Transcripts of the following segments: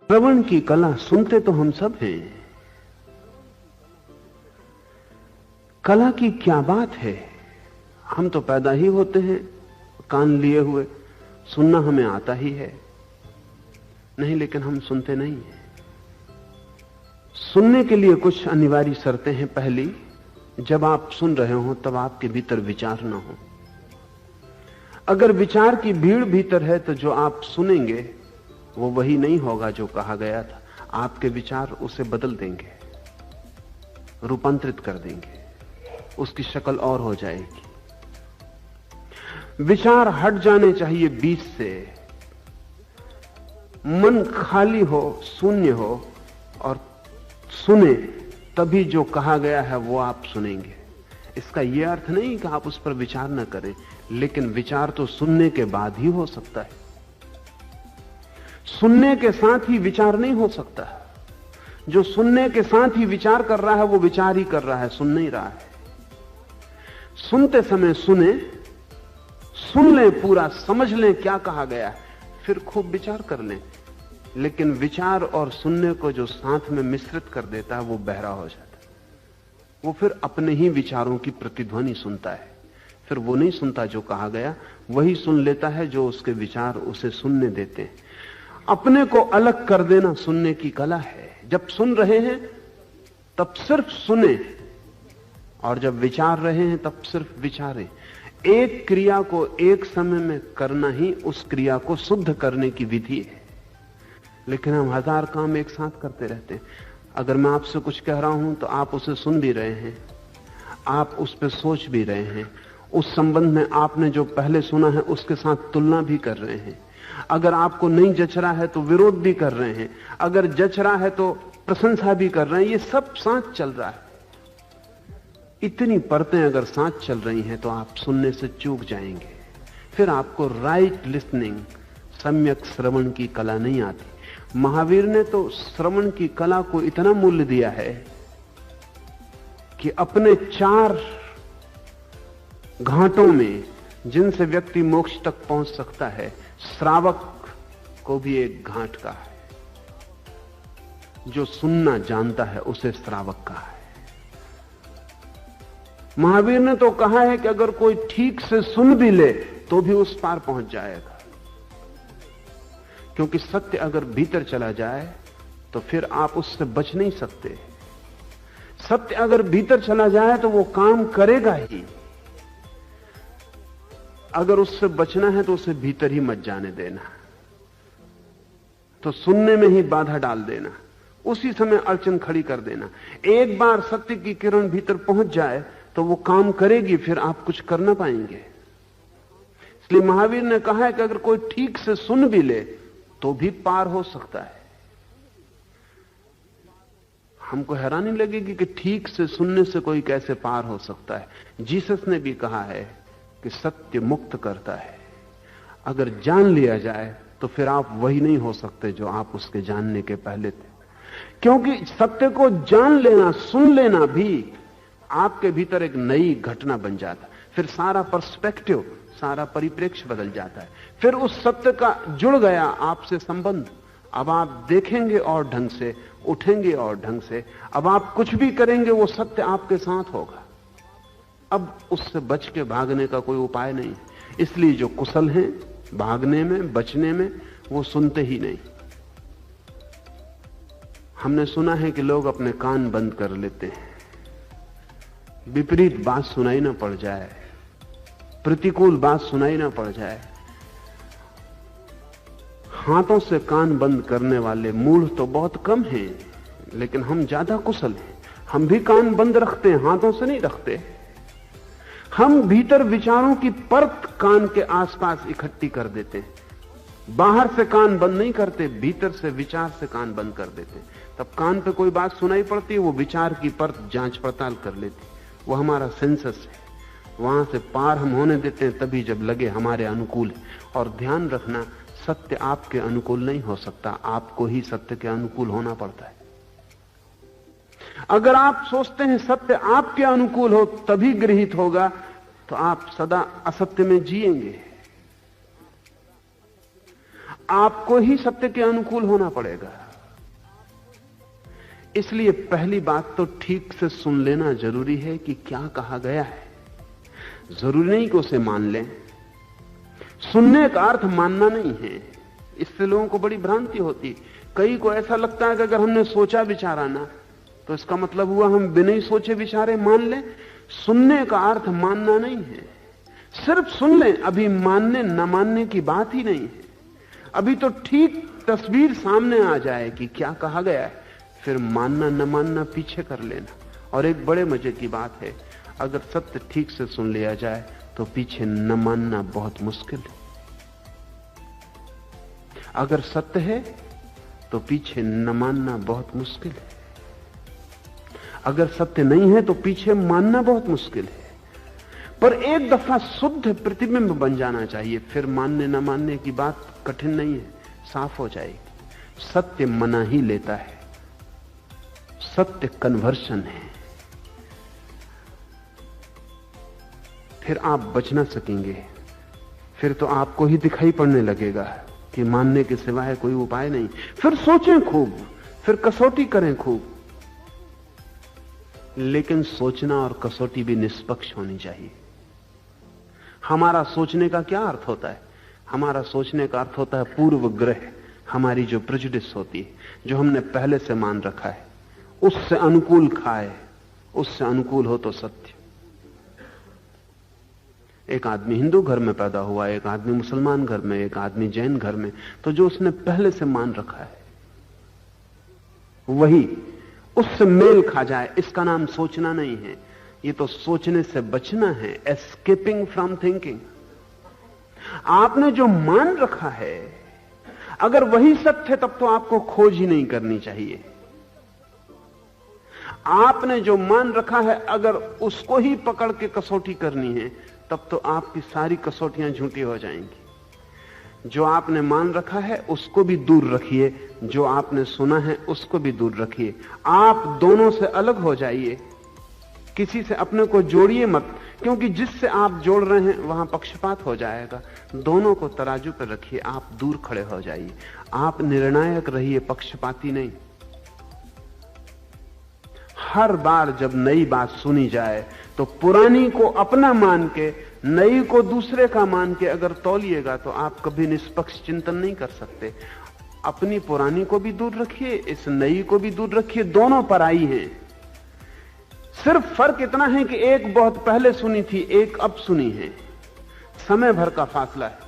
श्रवण की कला सुनते तो हम सब हैं। कला की क्या बात है। हम तो पैदा ही होते हैं कान लिए हुए, सुनना हमें आता ही है नहीं, लेकिन हम सुनते नहीं हैं। सुनने के लिए कुछ अनिवार्य शर्तें हैं। पहली, जब आप सुन रहे हो तब आपके भीतर विचार ना हो। अगर विचार की भीड़ भीतर है तो जो आप सुनेंगे वो वही नहीं होगा जो कहा गया था। आपके विचार उसे बदल देंगे, रूपांतरित कर देंगे, उसकी शक्ल और हो जाएगी। विचार हट जाने चाहिए बीच से, मन खाली हो, शून्य हो और सुने, तभी जो कहा गया है वो आप सुनेंगे। इसका यह अर्थ नहीं कि आप उस पर विचार न करें, लेकिन विचार तो सुनने के बाद ही हो सकता है। सुनने के साथ ही विचार नहीं हो सकता। जो सुनने के साथ ही विचार कर रहा है वो विचार ही कर रहा है, सुन नहीं रहा है। सुनते समय सुने, सुन लें, पूरा समझ लें क्या कहा गया है, फिर खूब विचार कर लें। लेकिन विचार और सुनने को जो साथ में मिश्रित कर देता है वो बहरा हो जाता है। वो फिर अपने ही विचारों की प्रतिध्वनि सुनता है, फिर वो नहीं सुनता जो कहा गया, वही सुन लेता है जो उसके विचार उसे सुनने देते हैं। अपने को अलग कर देना सुनने की कला है। जब सुन रहे हैं तब सिर्फ सुने, और जब विचार रहे हैं तब सिर्फ विचारें। एक क्रिया को एक समय में करना ही उस क्रिया को शुद्ध करने की विधि है। लेकिन हम हजार काम एक साथ करते रहते हैं। अगर मैं आपसे कुछ कह रहा हूं तो आप उसे सुन भी रहे हैं, आप उस पर सोच भी रहे हैं, उस संबंध में आपने जो पहले सुना है उसके साथ तुलना भी कर रहे हैं। अगर आपको नहीं जच रहा है तो विरोध भी कर रहे हैं, अगर जच रहा है तो प्रशंसा भी कर रहे हैं। ये सब साथ चल रहा है। इतनी परतें अगर साथ चल रही हैं तो आप सुनने से चूक जाएंगे। फिर आपको राइट लिसनिंग, सम्यक श्रवण की कला नहीं आती। महावीर ने तो श्रवण की कला को इतना मूल्य दिया है कि अपने 4 घाटों में जिनसे व्यक्ति मोक्ष तक पहुंच सकता है, श्रावक को भी एक घाट का है। जो सुनना जानता है उसे श्रावक का है। महावीर ने तो कहा है कि अगर कोई ठीक से सुन भी ले तो भी उस पार पहुंच जाएगा, क्योंकि सत्य अगर भीतर चला जाए तो फिर आप उससे बच नहीं सकते। सत्य अगर भीतर चला जाए तो वो काम करेगा ही। अगर उससे बचना है तो उसे भीतर ही मत जाने देना, तो सुनने में ही बाधा डाल देना, उसी समय अड़चन खड़ी कर देना। एक बार सत्य की किरण भीतर पहुंच जाए तो वो काम करेगी, फिर आप कुछ कर ना पाएंगे। इसलिए महावीर ने कहा है कि अगर कोई ठीक से सुन भी ले तो भी पार हो सकता है। हमको हैरानी लगेगी कि ठीक से सुनने से कोई कैसे पार हो सकता है। जीसस ने भी कहा है कि सत्य मुक्त करता है। अगर जान लिया जाए तो फिर आप वही नहीं हो सकते जो आप उसके जानने के पहले थे, क्योंकि सत्य को जान लेना, सुन लेना भी आपके भीतर एक नई घटना बन जाता। फिर सारा पर्सपेक्टिव, सारा परिप्रेक्ष्य बदल जाता है। फिर उस सत्य का जुड़ गया आपसे संबंध। अब आप देखेंगे और ढंग से, उठेंगे और ढंग से। अब आप कुछ भी करेंगे वो सत्य आपके साथ होगा। अब उससे बच के भागने का कोई उपाय नहीं। इसलिए जो कुशल हैं भागने में, बचने में, वो सुनते ही नहीं। हमने सुना है कि लोग अपने कान बंद कर लेते हैं, विपरीत बात सुनाई ना पड़ जाए, प्रतिकूल बात सुनाई ना पड़ जाए। हाथों से कान बंद करने वाले मूढ़ तो बहुत कम हैं, लेकिन हम ज्यादा कुशल हैं। हम भी कान बंद रखते हैं, हाथों से नहीं रखते। हम भीतर विचारों की परत कान के आसपास इकट्ठी कर देते हैं। बाहर से कान बंद नहीं करते, भीतर से विचार से कान बंद कर देते। तब कान पे कोई बात सुनाई पड़ती है, वो विचार की परत जांच पड़ताल कर लेती। वो हमारा सेंसस है, वहां से पार हम होने देते हैं तभी जब लगे हमारे अनुकूल है। और ध्यान रखना, सत्य आपके अनुकूल नहीं हो सकता, आपको ही सत्य के अनुकूल होना पड़ता है। अगर आप सोचते हैं सत्य आपके अनुकूल हो तभी गृहीत होगा, तो आप सदा असत्य में जिएंगे। आपको ही सत्य के अनुकूल होना पड़ेगा। इसलिए पहली बात तो ठीक से सुन लेना जरूरी है कि क्या कहा गया है। जरूरी नहीं कि उसे मान लें। सुनने का अर्थ मानना नहीं है। इससे लोगों को बड़ी भ्रांति होती। कई को ऐसा लगता है कि अगर हमने सोचा विचारा ना तो इसका मतलब हुआ हम बिना ही सोचे विचारे मान लें। सुनने का अर्थ मानना नहीं है। सिर्फ सुन लें, अभी मानने न मानने की बात ही नहीं है। अभी तो ठीक तस्वीर सामने आ जाए कि क्या कहा गया है, फिर मानना न मानना पीछे कर लेना। और एक बड़े मजे की बात है, अगर सत्य ठीक से सुन लिया जाए तो पीछे न मानना बहुत मुश्किल है। अगर सत्य है तो पीछे न मानना बहुत मुश्किल है। अगर सत्य नहीं है तो पीछे मानना बहुत मुश्किल है। पर एक दफा शुद्ध प्रतिबिंब बन जाना चाहिए, फिर मानने न मानने की बात कठिन नहीं है, साफ हो जाएगी। सत्य मना ही लेता है। सत्य कन्वर्शन है। फिर आप बच ना सकेंगे। फिर तो आपको ही दिखाई पड़ने लगेगा कि मानने के सिवाय कोई उपाय नहीं। फिर सोचें खूब, फिर कसौटी करें खूब, लेकिन सोचना और कसौटी भी निष्पक्ष होनी चाहिए। हमारा सोचने का क्या अर्थ होता है? हमारा सोचने का अर्थ होता है पूर्व ग्रह, हमारी जो प्रेजुडिस होती है, जो हमने पहले से मान रखा है, उससे अनुकूल खाए, उससे अनुकूल हो तो सत्य। एक आदमी हिंदू घर में पैदा हुआ, एक आदमी मुसलमान घर में, एक आदमी जैन घर में, तो जो उसने पहले से मान रखा है वही उससे मेल खा जाए, इसका नाम सोचना नहीं है। ये तो सोचने से बचना है, एस्केपिंग फ्रॉम थिंकिंग। आपने जो मान रखा है, अगर वही सत्य है तब तो आपको खोज ही नहीं करनी चाहिए। आपने जो मान रखा है, अगर उसको ही पकड़ के कसौटी करनी है तब तो आपकी सारी कसौटियां झूठी हो जाएंगी। जो आपने मान रखा है उसको भी दूर रखिए, जो आपने सुना है उसको भी दूर रखिए। आप दोनों से अलग हो जाइए, किसी से अपने को जोड़िए मत, क्योंकि जिससे आप जोड़ रहे हैं वहां पक्षपात हो जाएगा। दोनों को तराजू पर रखिए, आप दूर खड़े हो जाइए। आप निर्णायक रहिए, पक्षपाती नहीं। हर बार जब नई बात सुनी जाए तो पुरानी को अपना मान के, नई को दूसरे का मान के अगर तौलिएगा तो आप कभी निष्पक्ष चिंतन नहीं कर सकते। अपनी पुरानी को भी दूर रखिए, इस नई को भी दूर रखिए, दोनों पराई हैं। सिर्फ फर्क इतना है कि एक बहुत पहले सुनी थी, एक अब सुनी है। समय भर का फासला है।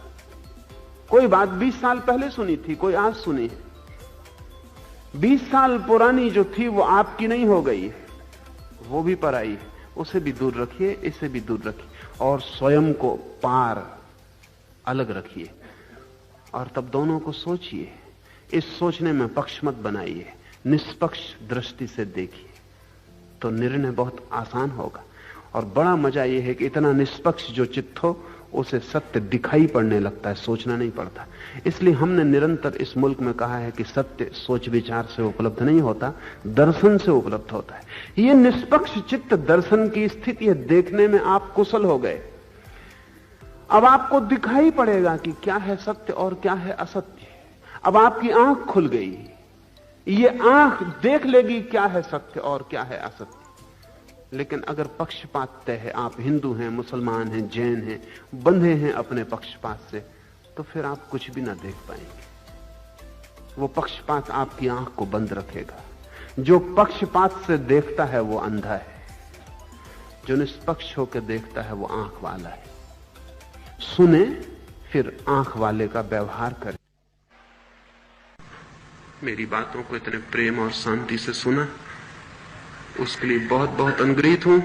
कोई बात 20 साल पहले सुनी थी, कोई आज सुनी है। 20 साल पुरानी जो थी वो आपकी नहीं हो गई, वो भी पराई है। उसे भी दूर रखिए, इसे भी दूर रखिए, और स्वयं को पार अलग रखिए। और तब दोनों को सोचिए। इस सोचने में पक्ष मत बनाइए, निष्पक्ष दृष्टि से देखिए, तो निर्णय बहुत आसान होगा। और बड़ा मजा यह है कि इतना निष्पक्ष जो चित्त हो उसे सत्य दिखाई पड़ने लगता है, सोचना नहीं पड़ता। इसलिए हमने निरंतर इस मुल्क में कहा है कि सत्य सोच विचार से उपलब्ध नहीं होता, दर्शन से उपलब्ध होता है। यह निष्पक्ष चित्त दर्शन की स्थिति है। देखने में आप कुशल हो गए, अब आपको दिखाई पड़ेगा कि क्या है सत्य और क्या है असत्य। अब आपकी आंख खुल गई, ये आंख देख लेगी क्या है सत्य और क्या है असत्य। लेकिन अगर पक्षपात तय है, आप हिंदू हैं, मुसलमान हैं, जैन हैं, बंधे हैं अपने पक्षपात से, तो फिर आप कुछ भी ना देख पाएंगे। वो पक्षपात आपकी आंख को बंद रखेगा। जो पक्षपात से देखता है वो अंधा है, जो निष्पक्ष होकर देखता है वो आंख वाला है। सुने फिर आंख वाले का व्यवहार करें। मेरी बातों को इतने प्रेम और शांति से सुना, उसके लिए बहुत बहुत अनुग्रहित हूं।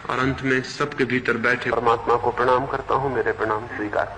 और अंत में सबके भीतर बैठे परमात्मा को प्रणाम करता हूं। मेरे प्रणाम स्वीकार।